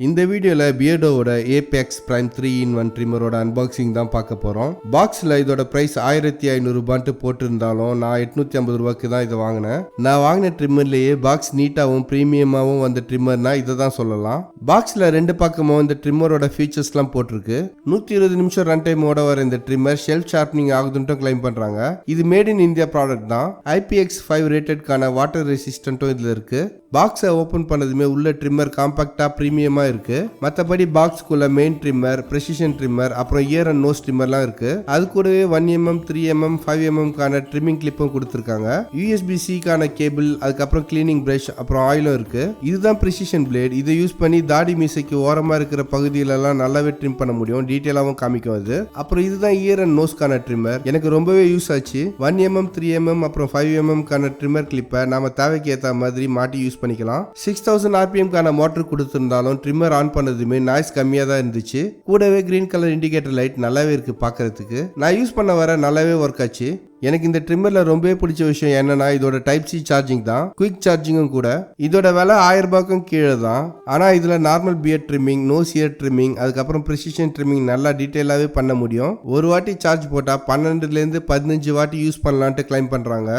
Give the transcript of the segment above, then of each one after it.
இந்த வீடியோல பியர்டோவோட Ape-X Prime 3-in-1 ட்ரிம்மரோட unboxing தான் பார்க்க போறோம். பாக்ஸ்ல இதோட பிரைஸ் 1500 ரூபாய்ட்டு போட்டிருந்தாலும் நான் 850 ரூபாய்க்கு தான் இதை வாங்கினேன். நான் வாங்கின ட்ரிம்மர்லயே பாக்ஸ் நீட்டாவும் பிரீமியமாவும் வந்த ட்ரிம்மர்னா இதை தான் சொல்லலாம். பாக்ஸ்ல ரெண்டு பக்கமும் இந்த ட்ரிம்மரோட ஃபீச்சர்ஸ்லாம் போட்டிருக்கு. 120 நிமிஷம் ரன் டைமோட வர இந்த ட்ரிம்மர் செல்ஃப் ஷார்ப்பனிங் ஆகுதுன்னு கிளைம் பண்றாங்க. இது மேட் இன் இந்தியா ப்ராடக்ட் தான். IPX5 ரேட்டட்கான வாட்டர் ரெசிஸ்டன்ட்டும் இதுல இருக்கு. பாக்ஸை ஓபன் பண்ணதுமே உள்ள ட்ரிம்மர் காம்பாக்டா பிரீமியமா இருக்கு. மற்றபடி பாக்ஸ்க்குள்ள மெயின் ட்ரிம்மர், பிரெசிஷன் ட்ரிம்மர், அப்புறம் இயர் அண்ட் நோஸ் ட்ரிம்மர்லாம் இருக்கு. அது கூடவே 1mm, 3mm, 5mm கான ட்ரிம்மிங் கிளிப்பும் கொடுத்துருக்காங்க. USB-C கான கேபிள், அதுக்கப்புறம் கிளீனிங் பிரஷ், அப்புறம் ஆயிலும் இருக்கு. இதுதான் பிரெசிஷன் பிளேட். இதை யூஸ் பண்ணி தாடி மீசைக்கு ஓரமா இருக்கிற பகுதியிலலாம் நல்லாவே ட்ரிம் பண்ண முடியும். டீட்டெயிலாகவும் காமிக்கும் அது. அப்புறம் இதுதான் இயர் அண்ட் நோஸ்க்கான ட்ரிம்மர். எனக்கு ரொம்பவே யூஸ் ஆச்சு. 1mm, 3mm, அப்புறம் 5mm கான ட்ரிம்மர் கிளிப்பை நாம தேவைக்கு ஏற்ற மாதிரி மாட்டி யூஸ் பண்ணிக்கலாம். 6000 RPM கான மோட்டர் கொடுத்திருந்தாலும் ட்ரிம்மர் ஆன் பண்ணதுமே நாய்ஸ் கம்மியா தான் இருந்துச்சு. கூடவே கிரீன் கலர் இண்டிகேட்டர் லைட் நல்லாவே இருக்கு பார்க்கிறதுக்கு. நான் யூஸ் பண்ண வர நல்லாவே ஒர்க் ஆச்சு. எனக்கு இந்த ட்ரிம்மர்ல ரொம்பவே பிடிச்ச விஷயம் என்னன்னா இதோட டைப் சி சார்ஜிங் தான். குயிக் சார்ஜிங்கும் கூட. இதோட விலை 1000 ரூபாய்க்கும் கீழே தான். ஆனா இதுல normal beard trimming, nose ear trimming, அதுக்கப்புறம் பிரெசிஷன் ட்ரிம்மிங் நல்லா டீட்டெயிலாவே பண்ண முடியும். ஒரு வாட்டி சார்ஜ் போட்டா 12 இருந்து 15 வாட்டி யூஸ் பண்ணலான்ட்டு கிளைம் பண்றாங்க.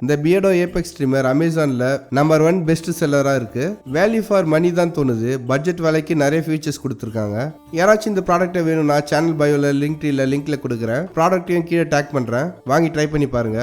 இந்த பியர்டோ Ape-X ட்ரிம்மர் அமேசான்ல நம்பர் 1 பெஸ்ட் செல்லரா இருக்கு. வேல்யூ ஃபார் மணி தான் தோணுது. பட்ஜெட் விலைக்கு நிறைய ஃபீச்சர்ஸ் கொடுத்துருக்காங்க. யாராச்சும் இந்த ப்ராடக்ட்டை வேணும்னா சேனல் பயோல லிங்க்ல கொடுக்குறேன். ப்ராடக்ட்டையும் கீழே டேக் பண்றேன். வாங்கி ட்ரை பண்ணி பாருங்க.